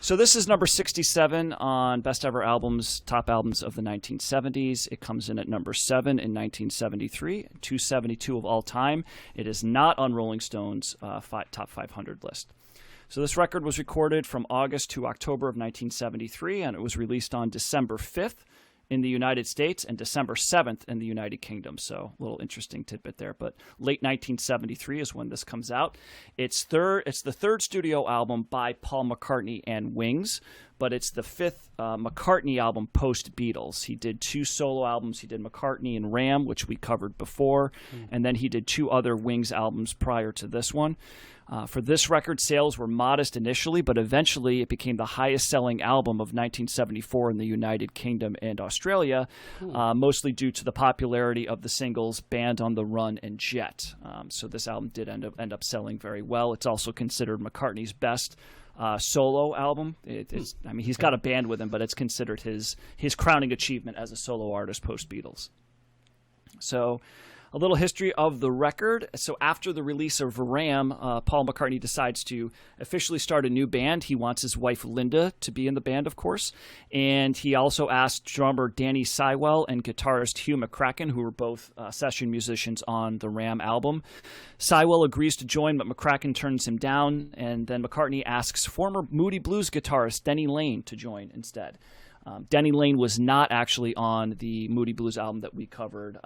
So this is number 67 on Best Ever Albums, Top Albums of the 1970s. It comes in at number 7 in 1973, 272 of all time. It is not on Rolling Stone's Top 500 list. So this record was recorded from August to October of 1973, and it was released on December 5th in the United States and December 7th in the United Kingdom. So a little interesting tidbit there. But late 1973 is when this comes out. It's the third studio album by Paul McCartney and Wings, but it's the fifth McCartney album post-Beatles. He did 2 solo albums. He did McCartney and Ram, which we covered before, and then he did 2 other Wings albums prior to this one. For this record, sales were modest initially, but eventually it became the highest-selling album of 1974 in the United Kingdom and Australia, mostly due to the popularity of the singles Band on the Run and Jet. So this album did end up selling very well. It's also considered McCartney's best solo album. I mean, he's got a band with him, but it's considered his crowning achievement as a solo artist post-Beatles. So a little history of the record. So after the release of Ram, Paul McCartney decides to officially start a new band. He wants his wife Linda to be in the band, of course. And he also asked drummer Danny Sywell and guitarist Hugh McCracken, who were both session musicians on the Ram album. Sywell agrees to join, but McCracken turns him down. And then McCartney asks former Moody Blues guitarist Denny Laine to join instead. Denny Laine was not actually on the Moody Blues album that we covered,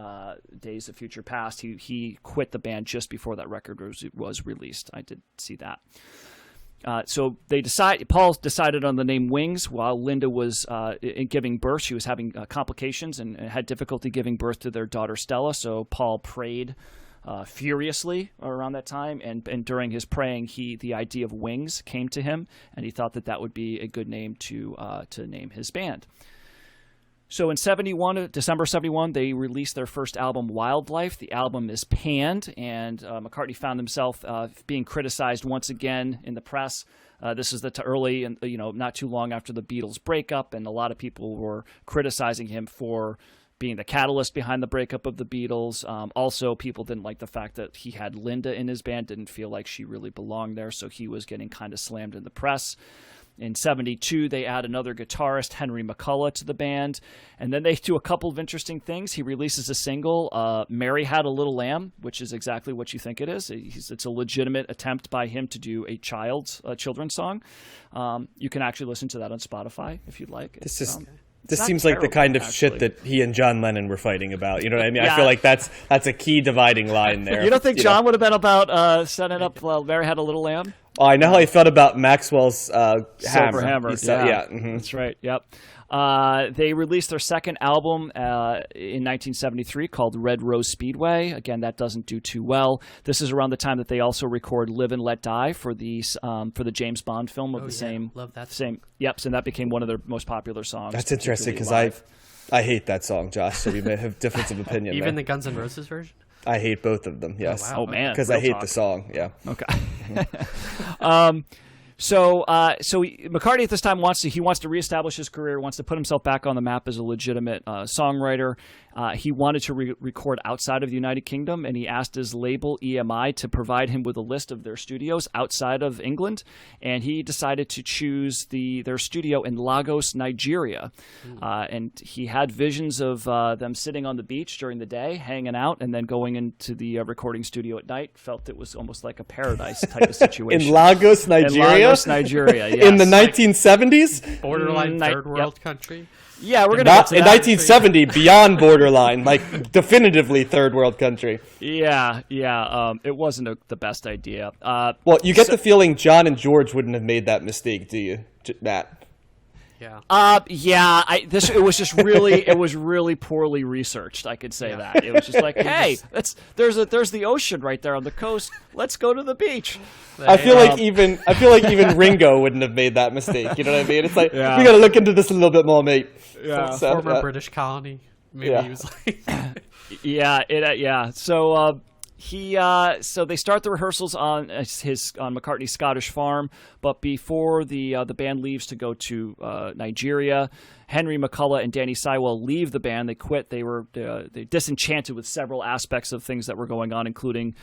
Days of Future Past. He quit the band just before that record was released. I did see that. So Paul decided on the name Wings while Linda was giving birth. She was having complications and had difficulty giving birth to their daughter Stella. So Paul prayed furiously around that time, and during his praying, the idea of Wings came to him, and he thought that would be a good name to name his band. So in December 71, they released their first album, Wildlife. The album is panned, and McCartney found himself being criticized once again in the press. This is early, and not too long after the Beatles breakup, and a lot of people were criticizing him for being the catalyst behind the breakup of the Beatles. Also, people didn't like the fact that he had Linda in his band, didn't feel like she really belonged there, so he was getting kind of slammed in the press. In 72, they add another guitarist, Henry McCullough, to the band. And then they do a couple of interesting things. He releases a single, Mary Had a Little Lamb, which is exactly what you think it is. It's a legitimate attempt by him to do a children's song. You can actually listen to that on Spotify if you'd like. This seems like the kind of shit that he and John Lennon were fighting about. You know what I mean? Yeah. I feel like that's a key dividing line there. You don't think John would have been about setting up Mary Had a Little Lamb? Oh, I know how he felt about Maxwell's Silver Hammer. Yeah. Mm-hmm. That's right. Yep. They released their second album in 1973 called Red Rose Speedway. Again, that doesn't do too well. This is around the time that they also record Live and Let Die for the James Bond film of same. Love that same. Yep. So that became one of their most popular songs. That's interesting because I hate that song, Josh. So we may have difference of opinion. Even there. the Guns N' Roses version. I hate both of them. Yes. Oh man. Because I hate the song. Yeah. Okay. So McCartney at this time wants to reestablish his career, wants to put himself back on the map as a legitimate songwriter. He wanted to record outside of the United Kingdom, and he asked his label EMI to provide him with a list of their studios outside of England, and he decided to choose their studio in Lagos, Nigeria. And he had visions of them sitting on the beach during the day, hanging out, and then going into the recording studio at night. Felt it was almost like a paradise type of situation. In Lagos, Nigeria? Nigeria, yes. In the 1970s? Borderline third world country? Yeah, we're going to get to that. In 1970, beyond borderline, like definitively third world country. Yeah. It wasn't the best idea. Well, you get the feeling John and George wouldn't have made that mistake, do you, Matt? Yeah. It was just really, it was really poorly researched. I could say that. It was just like, hey, there's the ocean right there on the coast. Let's go to the beach. I feel like even Ringo wouldn't have made that mistake. You know what I mean? It's like we got to look into this a little bit more, mate. Yeah. Former British colony. Maybe he was like. So they start the rehearsals on McCartney's Scottish farm, but before the band leaves to go to Nigeria, Henry McCullough and Danny Sywell leave the band. They quit. They were they disenchanted with several aspects of things that were going on, including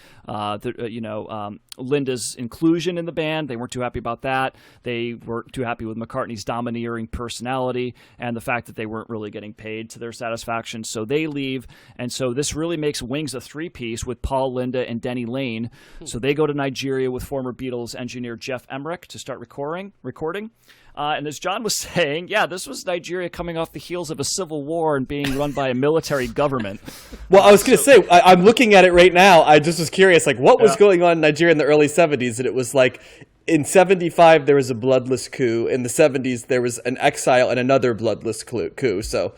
Linda's inclusion in the band. They weren't too happy about that. They weren't too happy with McCartney's domineering personality and the fact that they weren't really getting paid to their satisfaction. So they leave, and so this really makes Wings a three-piece with Paul, Linda, and Denny Lane. So they go to Nigeria with former Beatles engineer Jeff Emmerich to start recording. And as John was saying, this was Nigeria coming off the heels of a civil war and being run by a military government. Well, I was going to say, I'm looking at it right now. I just was curious, like, what was going on in Nigeria in the early 70s? And it was like, in 75, there was a bloodless coup. In the 70s, there was an exile and another bloodless coup. So,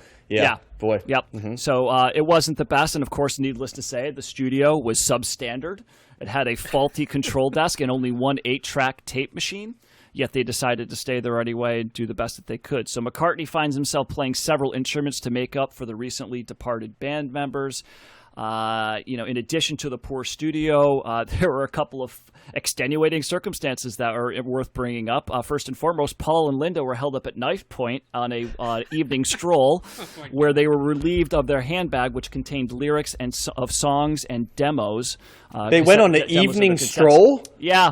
boy. Yep. Mm-hmm. So it wasn't the best. And, of course, needless to say, the studio was substandard. It had a faulty control desk and only one 8-track tape machine. Yet they decided to stay there anyway and do the best that they could. So McCartney finds himself playing several instruments to make up for the recently departed band members. In addition to the poor studio, there were a couple of extenuating circumstances that are worth bringing up. First and foremost, Paul and Linda were held up at knife point on a evening stroll where they were relieved of their handbag, which contained lyrics of songs and demos. They went on an evening stroll? Yeah.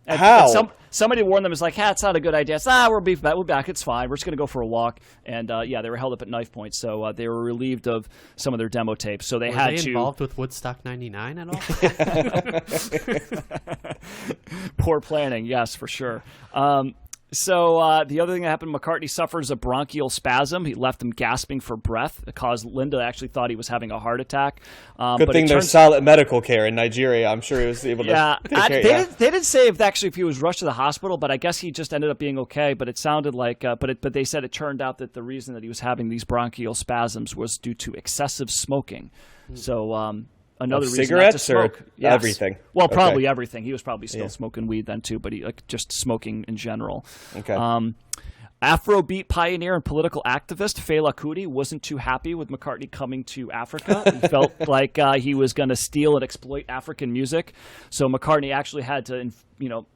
How? Somebody warned them, it's like, it's not a good idea. It's, we're back, it's fine. We're just going to go for a walk. And, they were held up at knife point. So they were relieved of some of their demo tapes. So were they involved with Woodstock 99 at all? Poor planning, yes, for sure. So the other thing that happened, McCartney suffers a bronchial spasm. He left him gasping for breath. It caused Linda actually thought he was having a heart attack. Good thing there's solid medical care in Nigeria. I'm sure he was able to take care. They didn't say if he was rushed to the hospital, but I guess he just ended up being okay. But it sounded like, but they said it turned out that the reason that he was having these bronchial spasms was due to excessive smoking. So another reason cigarettes not to smoke. Or everything? Well, probably everything. He was probably still smoking weed then too, but he just smoking in general. Okay. Afrobeat pioneer and political activist Fela Kuti wasn't too happy with McCartney coming to Africa. He felt like he was going to steal and exploit African music. So McCartney actually had to,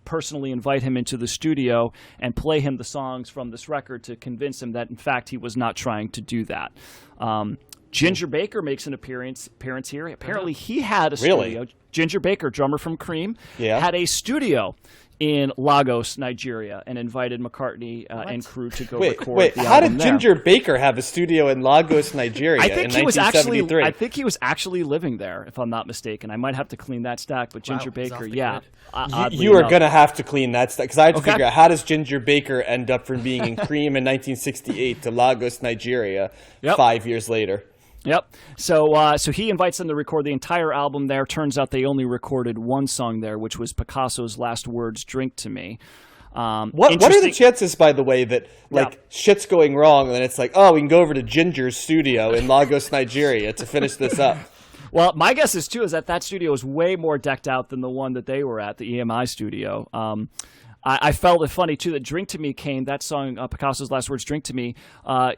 personally invite him into the studio and play him the songs from this record to convince him that, in fact, he was not trying to do that. Ginger Baker makes an appearance here. Apparently, he had a studio. Really? Ginger Baker, drummer from Cream, had a studio in Lagos, Nigeria, and invited McCartney and crew to go record the album. How did Ginger Baker have a studio in Lagos, Nigeria in 1973? I think he was actually living there, if I'm not mistaken. I might have to clean that stack, but Ginger Baker, you are going to have to clean that stack, because I had to figure out how does Ginger Baker end up from being in Cream in 1968 to Lagos, Nigeria 5 years later. Yep. So he invites them to record the entire album there. Turns out they only recorded one song there, which was Picasso's last words, "Drink to Me." What are the chances, by the way, that shit's going wrong and then it's like, we can go over to Ginger's studio in Lagos, Nigeria to finish this up? Well, my guess is that studio is way more decked out than the one that they were at, the EMI studio. I felt it funny, too, that Drink to Me came, that song, Picasso's last words, Drink to Me,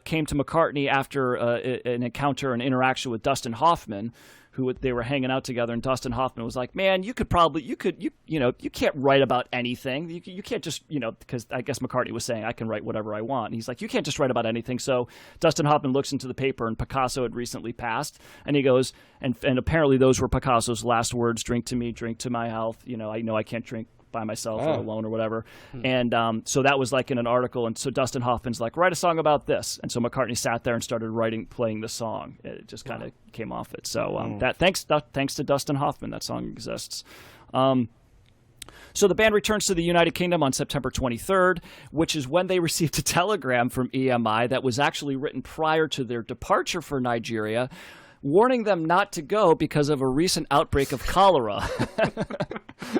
came to McCartney after an interaction with Dustin Hoffman, who they were hanging out together, and Dustin Hoffman was like, man, you can't write about anything. You can't just, because I guess McCartney was saying, I can write whatever I want. And he's like, you can't just write about anything. So Dustin Hoffman looks into the paper, and Picasso had recently passed, and he goes, and apparently those were Picasso's last words, drink to me, drink to my health. I know I can't drink by myself or alone or whatever. And so that was like in an article. And so Dustin Hoffman's like, write a song about this. And so McCartney sat there and started playing the song. It just kind of came off it. So thanks to Dustin Hoffman, that song exists. So the band returns to the United Kingdom on September 23rd, which is when they received a telegram from EMI that was actually written prior to their departure for Nigeria, warning them not to go because of a recent outbreak of cholera.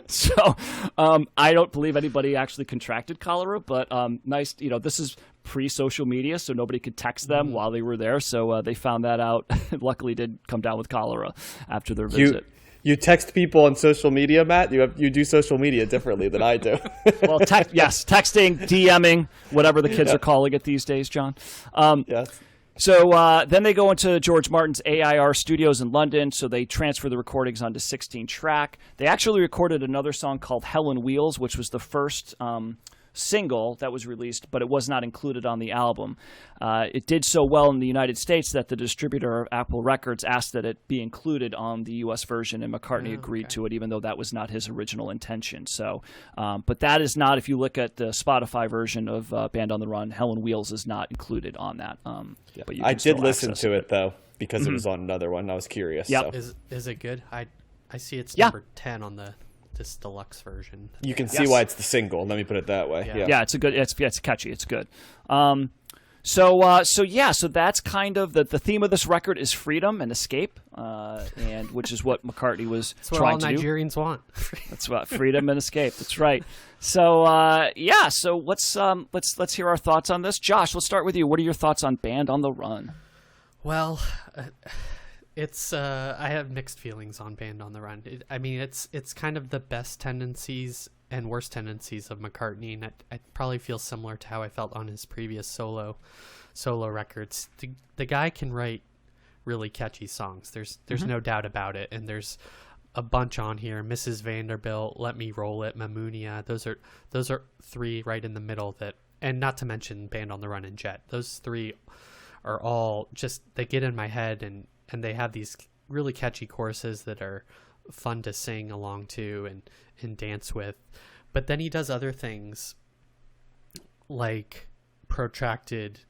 So I don't believe anybody actually contracted cholera, but nice, this is pre-social media, so nobody could text them while they were there. So they found that out. Luckily, did come down with cholera after their visit. You text people on social media, Matt? You do social media differently than I do. Well, texting, DMing, whatever the kids are calling it these days, John. Yes. So then they go into George Martin's AIR studios in London, so they transfer the recordings onto 16-track. They actually recorded another song called Hell on Wheels, which was the first single that was released, but it was not included on the album. It did so well in the United States that the distributor, Apple Records, asked that it be included on the U.S. version, and McCartney agreed to it, even though that was not his original intention. So, but that is not, if you look at the Spotify version of Band on the Run, Hell on Wheels is not included on that. But you I can still did listen access to it though, because it was on another one. I was curious. Yep. So. Is it good? I see it's number 10 on this deluxe version. You can see why it's the single. Let me put it that way. Yeah, it's a good. It's catchy. It's good. So that's kind of the theme of this record is freedom and escape, and which is what McCartney was trying to do. That's what all Nigerians want. That's what freedom and escape. That's right. So so let's hear our thoughts on this. Josh, let's start with you. What are your thoughts on Band on the Run? Well, it's I have mixed feelings on Band on the Run. It's kind of the best tendencies and worst tendencies of McCartney, and I probably feel similar to how I felt on his previous solo records. The guy can write really catchy songs. There's no doubt about it, and there's a bunch on here. Mrs. Vanderbilt, Let Me Roll It, Mammonia. Those are three right in the middle that, and not to mention Band on the Run and Jet. Those three are all just, they get in my head, and they have these really catchy choruses that are fun to sing along to and dance with. But then he does other things like protracted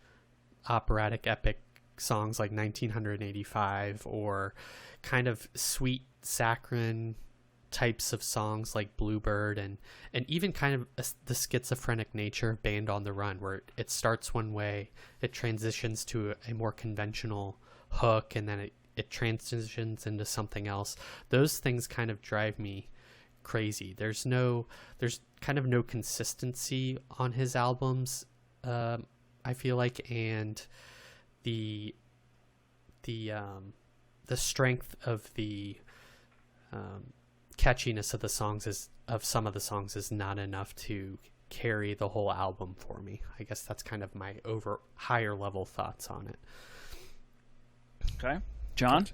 operatic epic songs like 1985, or kind of sweet saccharine types of songs like Bluebird, and even kind of the schizophrenic nature of Band on the Run, where it starts one way, it transitions to a more conventional hook, and then it transitions into something else. Those things kind of drive me crazy. There's kind of no consistency on his albums, I feel like, and the strength of the catchiness of the songs some of the songs is not enough to carry the whole album for me. I guess that's kind of my higher level thoughts on it. Okay. John?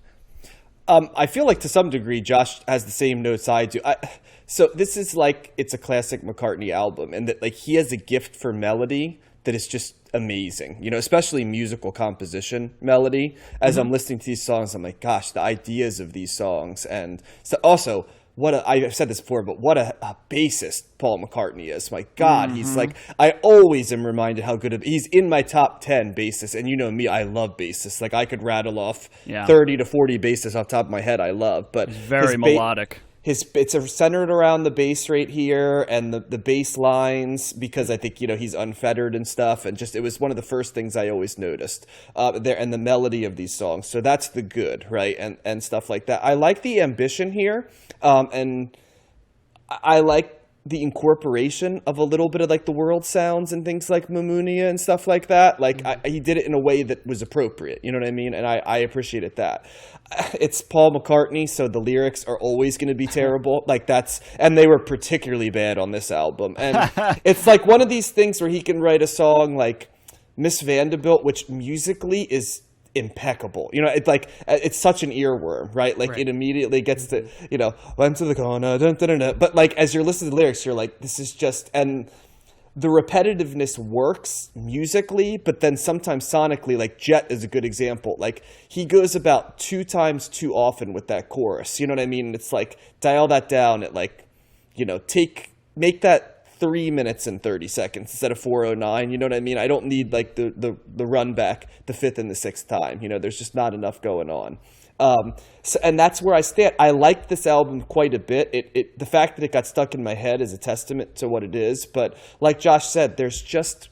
I feel like to some degree Josh has the same notes I do. So this is like, it's a classic McCartney album, and that like he has a gift for melody that is just amazing, especially musical composition melody. As I'm listening to these songs, I'm like, gosh, the ideas of these songs. And so also, I've said this before, but what a bassist Paul McCartney is. My God, he's like, I always am reminded how good he's in my top 10 bassists. And you know me, I love bassists. Like I could rattle off 30 to 40 bassists off the top of my head I love. But very melodic. It's centered around the bass right here and the bass lines, because I think, he's unfettered and stuff. And just, it was one of the first things I always noticed there, and the melody of these songs. So that's the good, right? And stuff like that. I like the ambition here. And I like the incorporation of a little bit of like the world sounds and things like Mammonia and stuff like that. Like he did it in a way that was appropriate. You know what I mean? And I appreciated that. It's Paul McCartney, so the lyrics are always going to be terrible. And they were particularly bad on this album. And it's like one of these things where he can write a song like Miss Vanderbilt, which musically is impeccable. It's such an earworm, right? Like it immediately gets to, went to the corner, dun, dun, dun, dun. But like as you're listening to the lyrics, you're like, this is just, and the repetitiveness works musically, but then sometimes sonically, like Jet is a good example. Like he goes about 2 times too often with that chorus. You know what I mean? It's like dial that down at like, make that 3 minutes and 30 seconds instead of 4:09. You know what I mean? I don't need like the run back the 5th and the 6th time. There's just not enough going on. And that's where I stand. I like this album quite a bit. The fact that it got stuck in my head is a testament to what it is. But like Josh said, there's just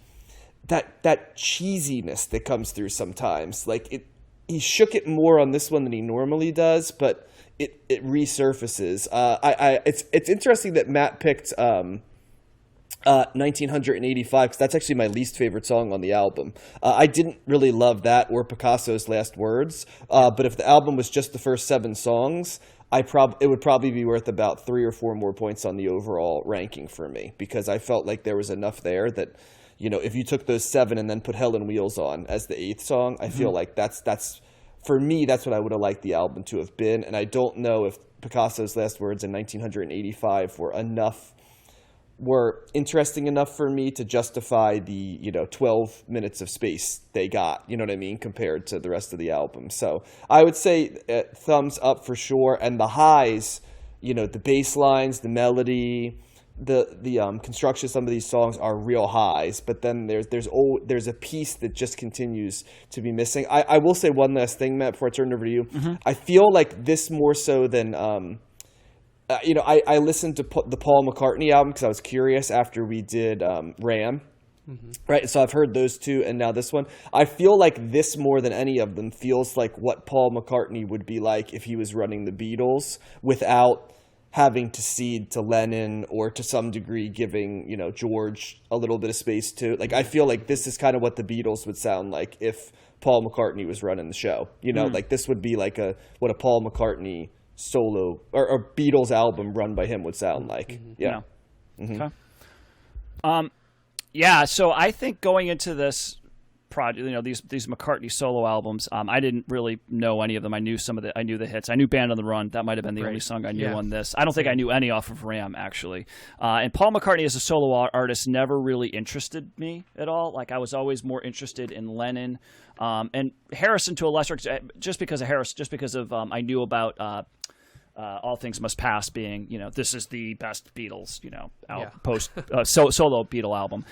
that cheesiness that comes through sometimes. Like he shook it more on this one than he normally does, but it resurfaces. It's interesting that Matt picked 1985, because that's actually my least favorite song on the album. I didn't really love that or Picasso's Last Words, but if the album was just the first 7 songs, it would probably be worth about 3 or 4 more points on the overall ranking for me, because I felt like there was enough there that, if you took those 7 and then put Hell on Wheels on as the 8th song, I feel like that's for me, that's what I would have liked the album to have been. And I don't know if Picasso's Last Words and 1985 were enough were interesting enough for me to justify the 12 minutes of space they got, you know what I mean, compared to the rest of the album. So I would say thumbs up for sure. And the highs, the bass lines, the melody, the construction of some of these songs are real highs, but then there's a piece that just continues to be missing. I will say one last thing, Matt, before I turn it over to you. Mm-hmm. I feel like this more so than I listened to the Paul McCartney album because I was curious after we did Ram. Mm-hmm. Right, so I've heard those two, and now this one. I feel like this more than any of them feels like what Paul McCartney would be like if he was running the Beatles without having to cede to Lennon or to some degree giving, George a little bit of space too. Like, I feel like this is kind of what the Beatles would sound like if Paul McCartney was running the show. Like this would be like what a Paul McCartney solo or Beatles album run by him would sound like. Mm-hmm. Yeah. Mm-hmm. Okay. So I think going into this project, these McCartney solo albums, I didn't really know any of them. I knew I knew the hits. I knew Band on the Run. That might have been the only song I knew on this. I don't think I knew any off of Ram, actually. And Paul McCartney as a solo artist never really interested me at all. Like, I was always more interested in Lennon and Harrison to a lesser extent, just because of I knew about All Things Must Pass being, this is the best Beatles, post solo Beatle album.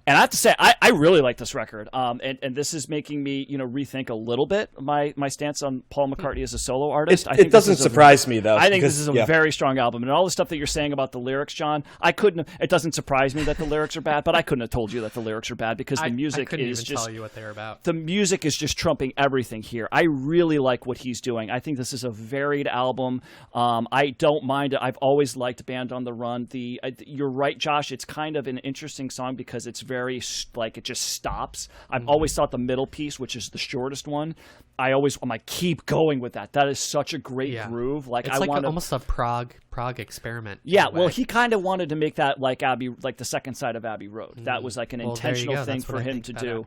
And I have to say, I really like this record. And this is making me, rethink a little bit my stance on Paul McCartney as a solo artist. It doesn't surprise me, though. I think this is a very strong album. And all the stuff that you're saying about the lyrics, John, it doesn't surprise me that the lyrics are bad, but I couldn't have told you that the lyrics are bad because the music is just... tell you what they're about. The music is just trumping everything here. I really like what he's doing. I think this is a varied album. I don't mind it. I've always liked Band on the Run. You're right, Josh. It's kind of an interesting song because it's very, it just stops. I've always thought the middle piece, which is the shortest one, I'm like, keep going with that. That is such a great groove. It's almost a Prague experiment. Yeah, well, he kind of wanted to make that like the second side of Abbey Road. That was like an intentional thing for him to do.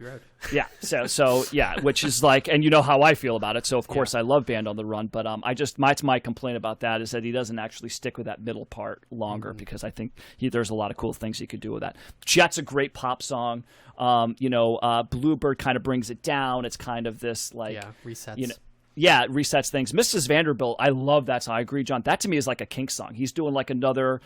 Yeah, so which is like, and you know how I feel about it. So of course I love Band on the Run, but my complaint about that is that he doesn't actually stick with that middle part longer because I think there's a lot of cool things he could do with that. Jet's a great pop song. Bluebird kind of brings it down. It's kind of this resets. It resets things. Mrs. Vanderbilt, I love that song. I agree, John. That to me is like a Kinks song. He's doing like another.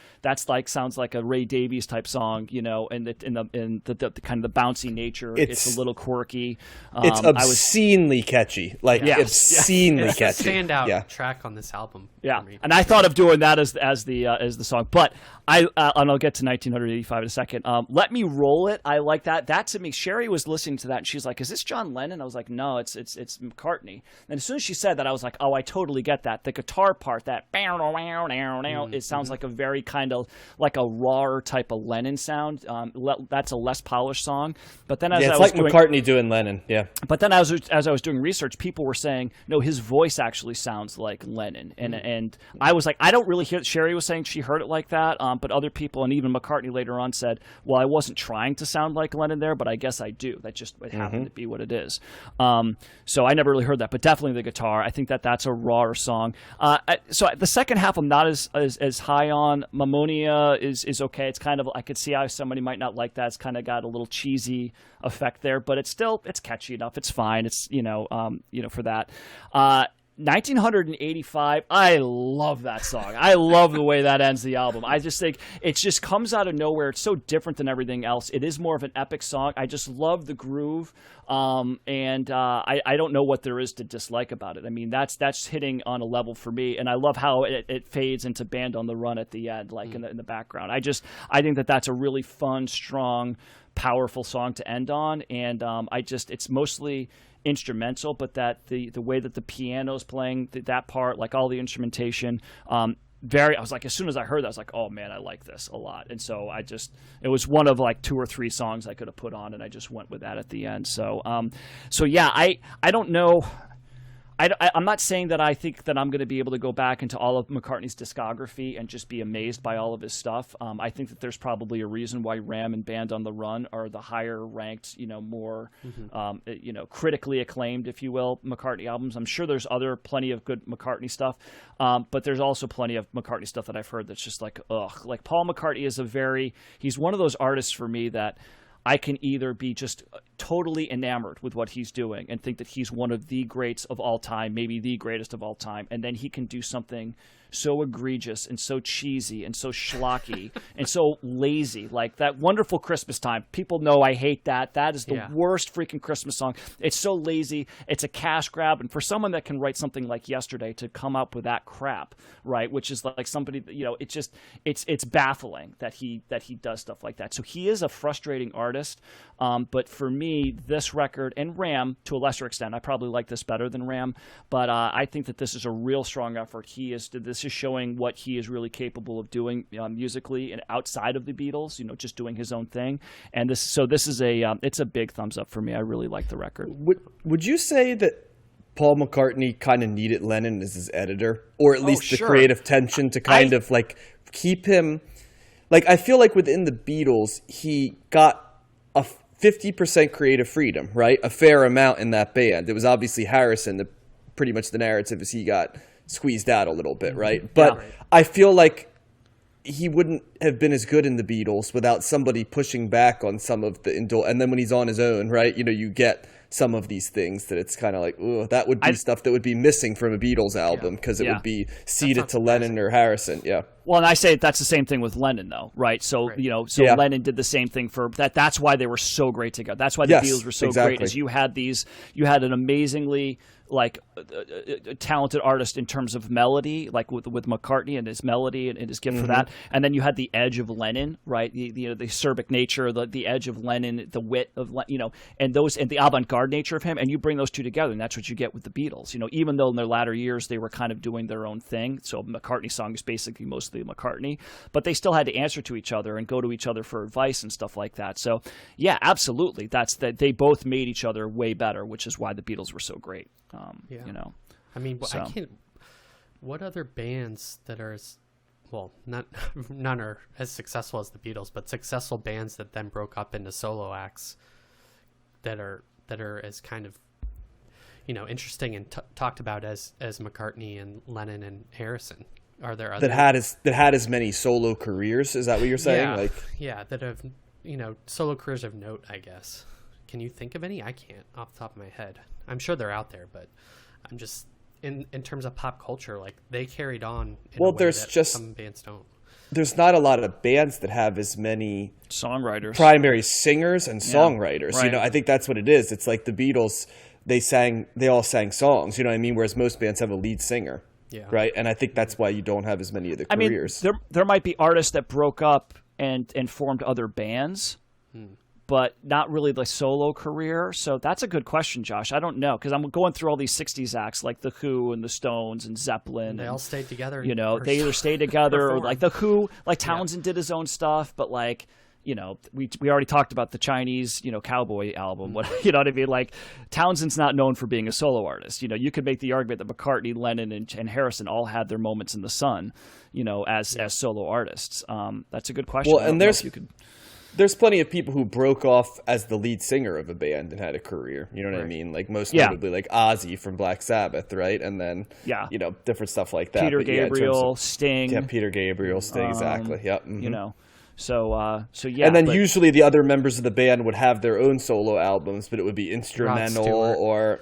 Sounds like a Ray Davies type song, and the kind of the bouncy nature. It's a little quirky. It's obscenely catcy. Obscenely catchy. It's a standout track on this album. Yeah, and I thought of doing that as the song, but and I'll get to 1985 in a second. Let Me Roll It. I like that. That to me, Sherry was listening to that and she's like, "Is this John Lennon?" I was like, "No, it's McCartney." And as soon as she said that, I was like, "Oh, I totally get that." The guitar part, that it sounds like a very kind of like a raw type of Lennon sound. That's a less polished song. But then it's like McCartney doing Lennon. Yeah. But then as I was doing research, people were saying, no, his voice actually sounds like Lennon, and I was like, I don't really hear. Sherry was saying she heard it like that, but other people and even McCartney later on said, well, I wasn't trying to sound like Lennon there, but I guess I do. That just happened to be what it is. So I never really heard that, but definitely the guitar. I think that's a rawer song. So the second half I'm not as high on. Mammonia is okay. It's kind of, I could see how somebody might not like that. It's kind of got a little cheesy effect there, but it's catchy enough. It's fine. It's for that. 1985, I love that song. I love the way that ends the album. I just think it just comes out of nowhere. It's so different than everything else. It is more of an epic song. I just love the groove, and I don't know what there is to dislike about it. I mean, that's hitting on a level for me, and I love how it fades into Band on the Run at the end, like in the background. I think that's a really fun, strong, powerful song to end on, and it's mostly instrumental, but that the way that the piano's playing that part, like all the instrumentation, I was like, as soon as I heard that, I was like, oh man, I like this a lot. And so it was one of like 2 or 3 songs I could have put on, and I just went with that at the end. So yeah, I don't know. I'm not saying that I think that I'm going to be able to go back into all of McCartney's discography and just be amazed by all of his stuff. I think that there's probably a reason why Ram and Band on the Run are the higher ranked, more, critically acclaimed, if you will, McCartney albums. I'm sure there's plenty of good McCartney stuff, but there's also plenty of McCartney stuff that I've heard that's just like, ugh. Like Paul McCartney is he's one of those artists for me that I can either be just totally enamored with what he's doing and think that he's one of the greats of all time, maybe the greatest of all time, and then he can do something so egregious and so cheesy and so schlocky and so lazy, like that Wonderful Christmas Time. People know I hate that. That is the worst freaking Christmas song. It's so lazy. It's a cash grab, and for someone that can write something like Yesterday to come up with that crap, right, which is like somebody, it's baffling that he does stuff like that. So he is a frustrating artist, but for me, this record and Ram to a lesser extent, I probably like this better than Ram, but I think that this is a real strong effort. This is showing what he is really capable of doing musically and outside of the Beatles, just doing his own thing. And this is it's a big thumbs up for me. I really like the record. Would you say that Paul McCartney kind of needed Lennon as his editor, or at least the creative tension to kind of like keep him? Like, I feel like within the Beatles, he got a 50% creative freedom, right? A fair amount in that band. It was obviously Harrison, pretty much the narrative is he got squeezed out a little bit, right? But I feel like he wouldn't have been as good in the Beatles without somebody pushing back on some of the and then when he's on his own, right? You get some of these things that it's kind of like, oh, that would be stuff that would be missing from a Beatles album because it would be ceded to Lennon or Harrison. Yeah. Well, and I say that's the same thing with Lennon, though, right? So, Lennon did the same thing for that. That's why they were so great together. That's why the Beatles were so great. Is you had an amazingly talented artist in terms of melody, like with McCartney and his melody and his gift for that, and then you had the edge of Lennon, right? The acerbic nature, the edge of Lennon, the wit of and the avant-garde nature of him, and you bring those two together, and that's what you get with the Beatles. Even though in their latter years they were kind of doing their own thing, so McCartney song is basically mostly McCartney, but they still had to answer to each other and go to each other for advice and stuff like that. So yeah, absolutely, that's that. They both made each other way better, which is why the Beatles were so great. I mean, I can't. What other bands that are, none are as successful as the Beatles, but successful bands that then broke up into solo acts that are as kind of, interesting and talked about as McCartney and Lennon and Harrison. Are there other that had as many solo careers? Is that what you're saying? That have solo careers of note, I guess. Can you think of any? I can't off the top of my head. I'm sure they're out there, but I'm just in terms of pop culture, like they carried on in a way that some bands don't. There's not a lot of bands that have as many songwriters, primary singers and songwriters. Right. I think that's what it is. It's like the Beatles, they all sang songs, you know what I mean? Whereas most bands have a lead singer. Yeah. Right. And I think that's why you don't have as many of the careers. I mean, there might be artists that broke up and formed other bands. But not really the solo career. So that's a good question, Josh. I don't know, because I'm going through all these 60s acts like The Who and the Stones and Zeppelin. They all stayed together. They either stayed together or like The Who, like Townsend did his own stuff, but like, we already talked about the Chinese, cowboy album. You know what I mean? Like Townsend's not known for being a solo artist. You could make the argument that McCartney, Lennon, and Harrison all had their moments in the sun, as solo artists. That's a good question. Well, and there's plenty of people who broke off as the lead singer of a band and had a career. You know what I mean? Like most notably, like Ozzy from Black Sabbath, right? And then, different stuff like that. Peter Gabriel, Sting. Yeah, Peter Gabriel, Sting, exactly. Yep. Mm-hmm. So yeah. And then usually the other members of the band would have their own solo albums, but it would be instrumental or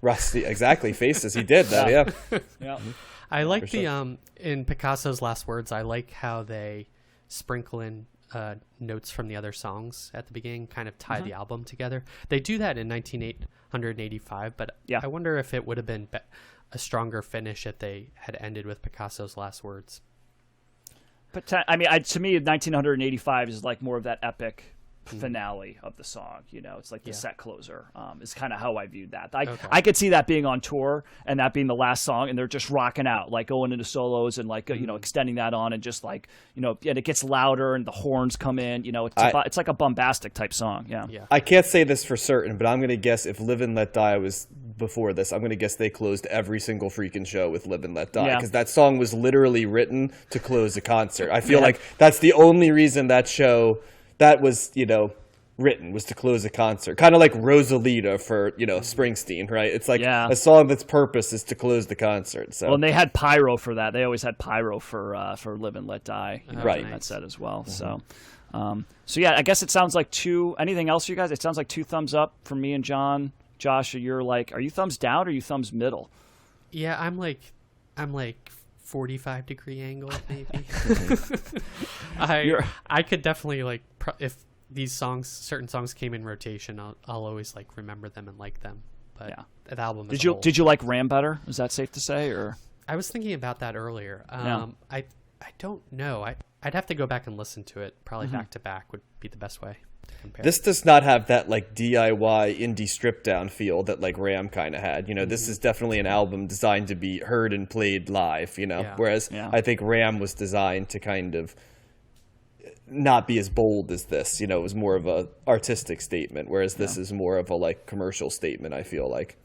Rusty. Exactly. Faces. He did that. Yeah. I like in Picasso's last words. I like how they sprinkle in notes from the other songs at the beginning, kind of tie the album together. They do that in 1985, but I wonder if it would have been a stronger finish if they had ended with Picasso's last words. But to me, 1985 is like more of that epic finale of the song. It's like the set closer. Is kind of how I viewed that. I could see that being on tour and that being the last song, and they're just rocking out, like going into solos and like extending that on, and just like and it gets louder and the horns come in. It's like a bombastic type song. Yeah. I can't say this for certain, but I'm gonna guess if Live and Let Die was before this, I'm going to guess they closed every single freaking show with Live and Let Die, Yeah. because that song was literally written to close a concert. I feel like that's the only reason that show that was, written was to close a concert. Kind of like Rosalita for, Springsteen, right? It's like a song that's purpose is to close the concert. So Well, and they had pyro for that. They always had pyro for Live and Let Die. Right. That set as well. So yeah, I guess it sounds like two. Anything else, you guys? It sounds like 2 thumbs up from me and John. Josh, are you thumbs down or are you thumbs middle? Yeah, I'm like 45-degree angle maybe. I could definitely if these certain songs came in rotation, I'll always remember them and like them. But that album. Did you like Ram better? Is that safe to say? Or I was thinking about that earlier. I don't know. I'd have to go back and listen to it. Probably back to back would be the best way to compare. This does not have that DIY indie strip down feel that Ram kind of had. This is definitely an album designed to be heard and played live. Whereas I think Ram was designed to kind of not be as bold as this. It was more of a artistic statement, whereas this is more of a commercial statement. I feel like.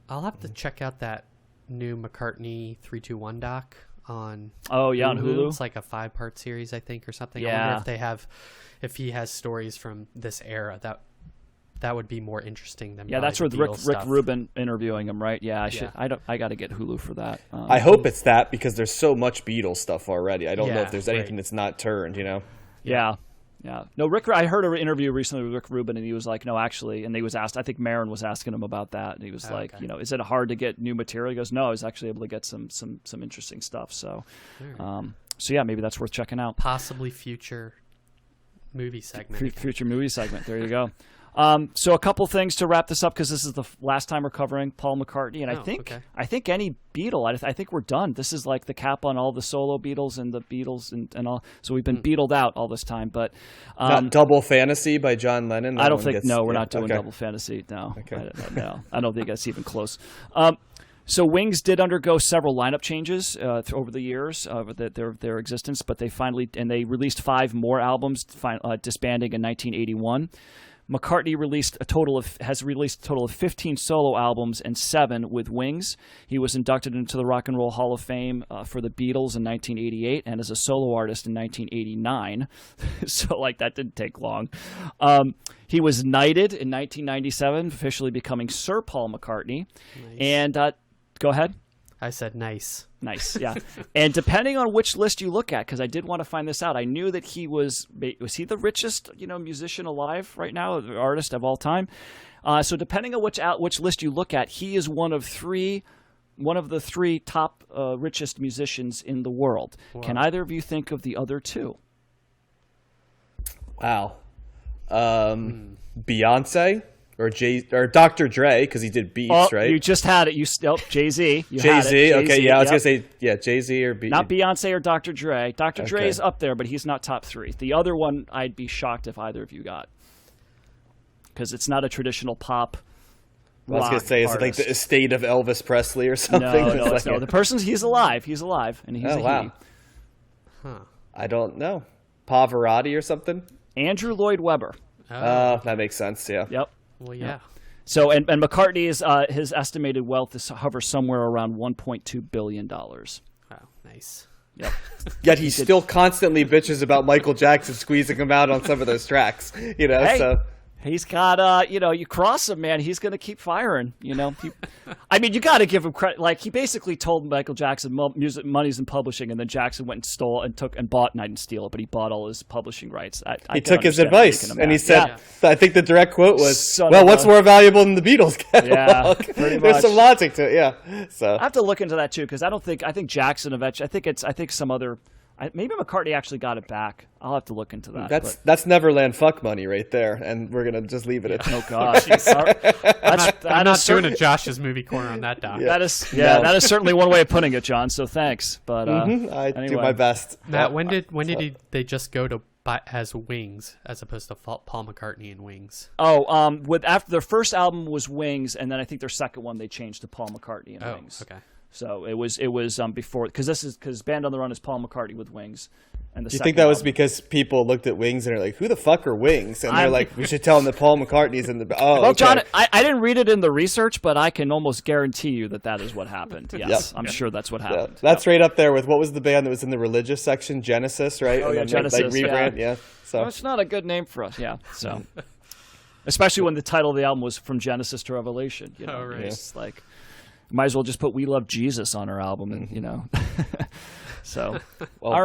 I'll have to check out that new McCartney 321 doc on on Hulu. It's like a 5-part series, I think, or something. Yeah. I wonder if he has stories from this era that would be more interesting than that's where Rick stuff. Rubin interviewing him, right? I got to get Hulu for that. I hope it's that, because there's so much Beatles stuff already. I don't know if there's anything that's not turned. Yeah. No, Rick. I heard an interview recently with Rick Rubin, and he was like, "No, actually," and he was asked. I think Maron was asking him about that, and he was like, "Is it hard to get new material?" He goes, "No, I was actually able to get some interesting stuff." So, maybe that's worth checking out. Possibly future movie segment. Future movie segment. There you go. So a couple things to wrap this up, because this is the last time we're covering Paul McCartney, and I think any Beatle, I think we're done. This is like the cap on all the solo Beatles and the Beatles and all. So we've been Beatled out all this time, but not Double Fantasy by John Lennon. I don't think. We're not doing Double Fantasy. No, no, I don't think that's even close. So Wings did undergo several lineup changes over the years of their existence, but they released 5 more albums, disbanding in 1981. McCartney has released a total of 15 solo albums and 7 with Wings. He was inducted into the Rock and Roll Hall of Fame for the Beatles in 1988 and as a solo artist in 1989. So that didn't take long. He was knighted in 1997, officially becoming Sir Paul McCartney. Nice. And go ahead. I said nice. Nice, yeah. And depending on which list you look at, because I did want to find this out, I knew that he was he the richest, musician alive right now, the artist of all time. So depending on which list you look at, he is one of the 3 top richest musicians in the world. Wow. Can either of you think of the other 2? Wow. Beyonce? Or Dr. Dre, because he did Beats, right? You just had it. Jay-Z. Jay-Z, okay, yeah, I was going to say, Jay-Z or Beats. Not Beyonce or Dr. Dre. Dr. Dre is up there, but he's not top 3. The other one, I'd be shocked if either of you got. Because it's not a traditional pop I was going to say, is it like the estate of Elvis Presley or something? No. The person's, he's alive, and he's a wow. he. Huh. I don't know. Pavarotti or something? Andrew Lloyd Webber. Oh, that makes sense, yeah. Yep. Well, yeah. So, and McCartney his estimated wealth is hovers somewhere around $1.2 billion. Wow, nice. Yep. Yet he still constantly bitches about Michael Jackson squeezing him out on some of those tracks. So he's got you cross him, man, he's gonna keep firing. You got to give him credit. He basically told Michael Jackson music money's in publishing, and then Jackson went and stole and took and bought. And I didn't steal it, but he bought all his publishing rights. He took his advice, and he said, I think the direct quote was, what's more valuable than the Beatles catalog? Yeah, pretty much. There's some logic to it, yeah. So I have to look into that too, because I think Jackson eventually. I think some other. Maybe McCartney actually got it back. I'll have to look into that. That's Neverland fuck money right there, and we're gonna just leave it at that. Oh gosh, I'm not doing a Josh's movie corner on that doc. Yeah. That is certainly one way of putting it, John. So thanks, but I do my best. Matt, when did they just go to as Wings as opposed to Paul McCartney and Wings? After their first album was Wings, and then I think their second one they changed to Paul McCartney and Wings. Okay. So it was before, because Band on the Run is Paul McCartney with Wings, And the Do you second think that was album. because people looked at Wings and are like, who the fuck are Wings? And they're like, we should tell them that Paul McCartney's in the... Oh, Well, okay. John, I didn't read it in the research, but I can almost guarantee you that is what happened. Yes, I'm sure that's what Yeah, happened. that's right up there with, what was the band that was in the religious section? Genesis, right? Oh, And yeah, then, like, Genesis, rebrand, yeah. So Well, it's not a good name for us, yeah. So, especially when the title of the album was From Genesis to Revelation. You know, Oh, right. it's like, might as well just put We Love Jesus on our album, and So, Well, all right.